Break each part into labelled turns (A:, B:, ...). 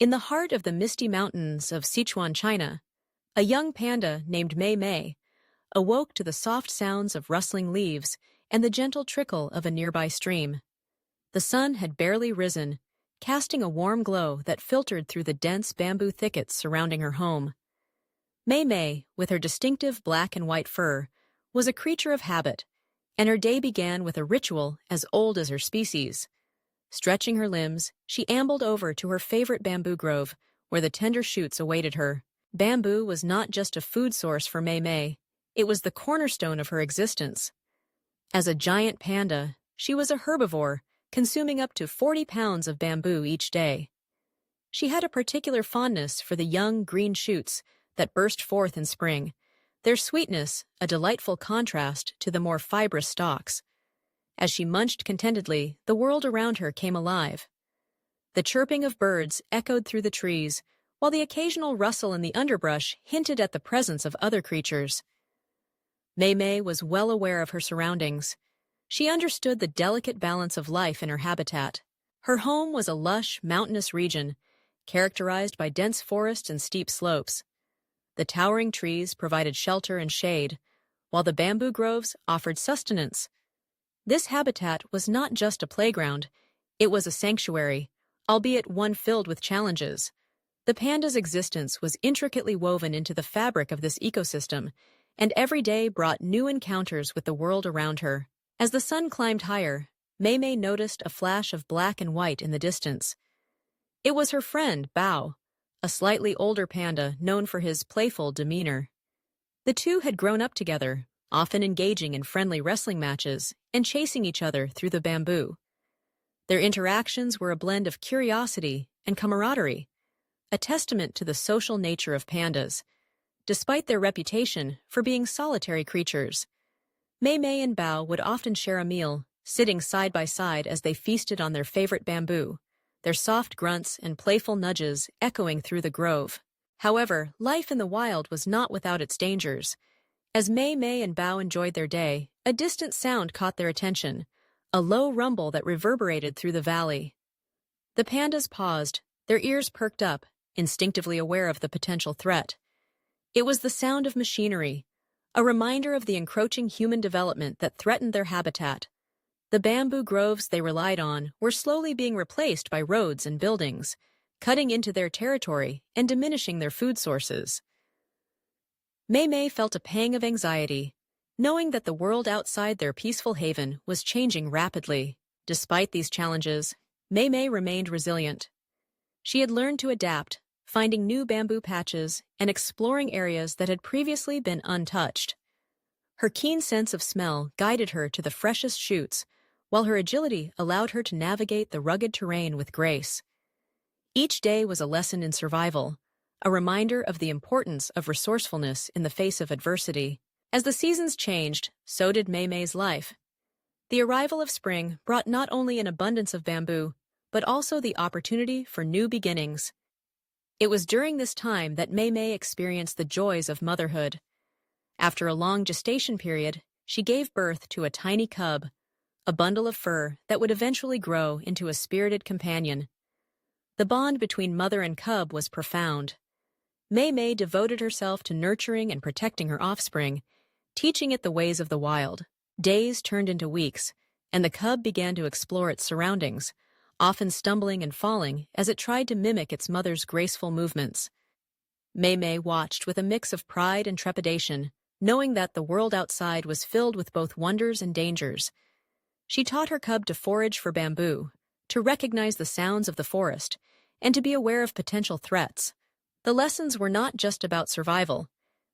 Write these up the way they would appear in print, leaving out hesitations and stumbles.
A: In the heart of the misty mountains of Sichuan, China, a young panda named Mei Mei awoke to the soft sounds of rustling leaves and the gentle trickle of a nearby stream. The sun had barely risen, casting a warm glow that filtered through the dense bamboo thickets surrounding her home. Mei Mei, with her distinctive black and white fur, was a creature of habit, and her day began with a ritual as old as her species. Stretching her limbs, she ambled over to her favorite bamboo grove, where the tender shoots awaited her. Bamboo was not just a food source for Mei Mei, it was the cornerstone of her existence. As a giant panda, she was a herbivore, consuming up to 40 pounds of bamboo each day. She had a particular fondness for the young green shoots that burst forth in spring, their sweetness a delightful contrast to the more fibrous stalks. As she munched contentedly, the world around her came alive. The chirping of birds echoed through the trees, while the occasional rustle in the underbrush hinted at the presence of other creatures. Mei Mei was well aware of her surroundings. She understood the delicate balance of life in her habitat. Her home was a lush, mountainous region, characterized by dense forests and steep slopes. The towering trees provided shelter and shade, while the bamboo groves offered sustenance. This habitat was not just a playground, it was a sanctuary, albeit one filled with challenges. The panda's existence was intricately woven into the fabric of this ecosystem, and every day brought new encounters with the world around her. As the sun climbed higher, Mei Mei noticed a flash of black and white in the distance. It was her friend, Bao, a slightly older panda known for his playful demeanor. The two had grown up together, often engaging in friendly wrestling matches and chasing each other through the bamboo. Their interactions were a blend of curiosity and camaraderie, a testament to the social nature of pandas. Despite their reputation for being solitary creatures, Mei Mei and Bao would often share a meal, sitting side by side as they feasted on their favorite bamboo, their soft grunts and playful nudges echoing through the grove. However, life in the wild was not without its dangers. As Mei Mei and Bao enjoyed their day, a distant sound caught their attention, a low rumble that reverberated through the valley. The pandas paused, their ears perked up, instinctively aware of the potential threat. It was the sound of machinery, a reminder of the encroaching human development that threatened their habitat. The bamboo groves they relied on were slowly being replaced by roads and buildings, cutting into their territory and diminishing their food sources. Mei Mei felt a pang of anxiety, knowing that the world outside their peaceful haven was changing rapidly. Despite these challenges, Mei Mei remained resilient. She had learned to adapt, finding new bamboo patches and exploring areas that had previously been untouched. Her keen sense of smell guided her to the freshest shoots, while her agility allowed her to navigate the rugged terrain with grace. Each day was a lesson in survival, a reminder of the importance of resourcefulness in the face of adversity. As the seasons changed, so did Mei Mei's life. The arrival of spring brought not only an abundance of bamboo, but also the opportunity for new beginnings. It was during this time that Mei Mei experienced the joys of motherhood. After a long gestation period, she gave birth to a tiny cub, a bundle of fur that would eventually grow into a spirited companion. The bond between mother and cub was profound. Mei Mei devoted herself to nurturing and protecting her offspring, teaching it the ways of the wild. Days turned into weeks, and the cub began to explore its surroundings, often stumbling and falling as it tried to mimic its mother's graceful movements. Mei Mei watched with a mix of pride and trepidation, knowing that the world outside was filled with both wonders and dangers. She taught her cub to forage for bamboo, to recognize the sounds of the forest, and to be aware of potential threats. The lessons were not just about survival.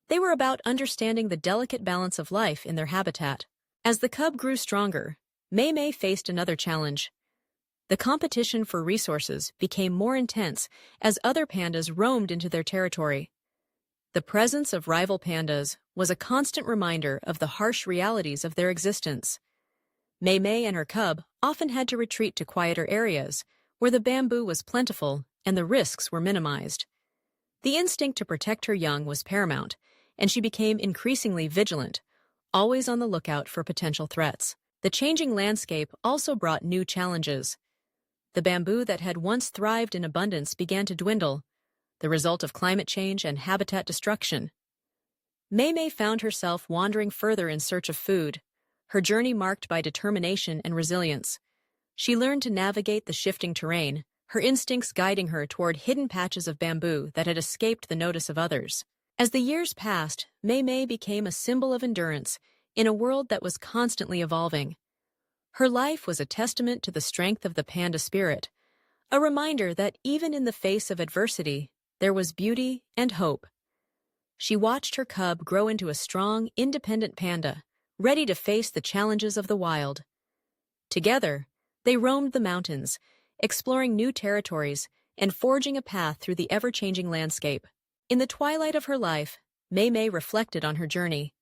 A: They were about understanding the delicate balance of life in their habitat. As the cub grew stronger, Mei Mei faced another challenge. The competition for resources became more intense as other pandas roamed into their territory. The presence of rival pandas was a constant reminder of the harsh realities of their existence. Mei Mei and her cub often had to retreat to quieter areas, where the bamboo was plentiful and the risks were minimized. The instinct to protect her young was paramount, and she became increasingly vigilant, always on the lookout for potential threats. The changing landscape also brought new challenges. The bamboo that had once thrived in abundance began to dwindle, the result of climate change and habitat destruction. Mei found herself wandering further in search of food, her journey marked by determination and resilience. She learned to navigate the shifting terrain, her instincts guiding her toward hidden patches of bamboo that had escaped the notice of others. As the years passed, Mei became a symbol of endurance in a world that was constantly evolving. Her life was a testament to the strength of the panda spirit, a reminder that even in the face of adversity, there was beauty and hope. She watched her cub grow into a strong, independent panda, ready to face the challenges of the wild. Together, they roamed the mountains, exploring new territories and forging a path through the ever-changing landscape. In the twilight of her life, Mei reflected on her journey.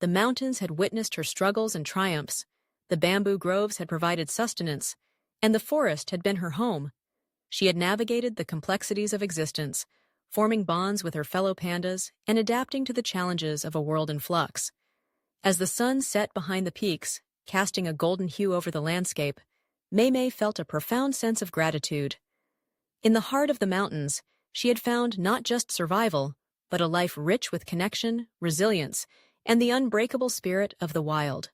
A: The mountains had witnessed her struggles and triumphs, the bamboo groves had provided sustenance, and the forest had been her home. She had navigated the complexities of existence, forming bonds with her fellow pandas and adapting to the challenges of a world in flux. As the sun set behind the peaks, casting a golden hue over the landscape, Mei felt a profound sense of gratitude. In the heart of the mountains, she had found not just survival, but a life rich with connection, resilience, and the unbreakable spirit of the wild.